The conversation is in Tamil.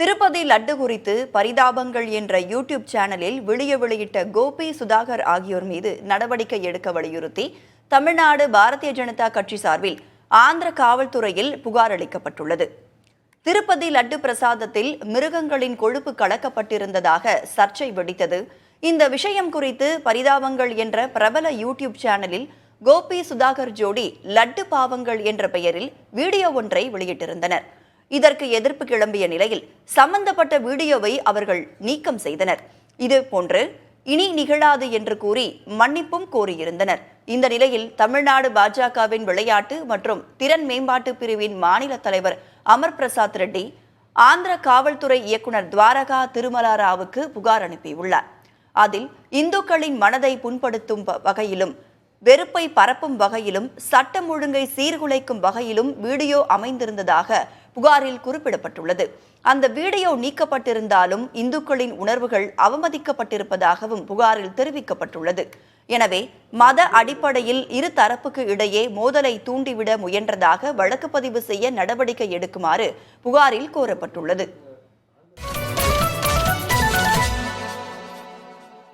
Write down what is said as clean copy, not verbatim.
திருப்பதி லட்டு குறித்து பரிதாபங்கள் என்ற யூடியூப் சேனலில் வெளியிட்ட கோபி சுதாகர் ஆகியோர் மீது நடவடிக்கை எடுக்க வலியுறுத்தி தமிழ்நாடு பாரதிய ஜனதா கட்சி சார்பில் ஆந்திர காவல்துறையில் புகார் அளிக்கப்பட்டுள்ளது. திருப்பதி லட்டு பிரசாதத்தில் மிருகங்களின் கொழுப்பு கலக்கப்பட்டிருந்ததாக சர்ச்சை வெடித்தது. இந்த விஷயம் குறித்து பரிதாபங்கள் என்ற பிரபல யூடியூப் சேனலில் கோபி சுதாகர் ஜோடி லட்டு பாவங்கள் என்ற பெயரில் வீடியோ ஒன்றை வெளியிட்டிருந்தனர். இதற்கு எதிர்ப்பு கிளம்பிய நிலையில் சம்பந்தப்பட்ட வீடியோவை அவர்கள் நீக்கம் செய்தனர். இதுபோன்று இனி நிகழாது என்று கூறி மன்னிப்பும் கோரியிருந்தனர். இந்த நிலையில் தமிழ்நாடு பாஜகவின் விளையாட்டு மற்றும் திறன் மேம்பாட்டு பிரிவின் மாநில தலைவர் அமர் பிரசாத் ரெட்டி ஆந்திர காவல்துறை இயக்குனர் துவாரகா திருமலா ராவுக்கு புகார் அனுப்பியுள்ளார். அதில் இந்துக்களின் மனதை புண்படுத்தும் வகையிலும் வெறுப்பை பரப்பும் வகையிலும் சட்டம் ஒழுங்கை சீர்குலைக்கும் வகையிலும் வீடியோ அமைந்திருந்ததாக புகாரில் குறிப்பிடப்பட்டுள்ளது. அந்த வீடியோ நீக்கப்பட்டிருந்தாலும் இந்துக்களின் உணர்வுகள் அவமதிக்கப்பட்டிருப்பதாகவும் புகாரில் தெரிவிக்கப்பட்டுள்ளது. எனவே மத அடிப்படையில் இரு தரப்புக்கு இடையே மோதலை தூண்டிவிட முயன்றதாக வழக்கு பதிவு செய்ய நடவடிக்கை எடுக்குமாறு புகாரில் கோரப்பட்டுள்ளது.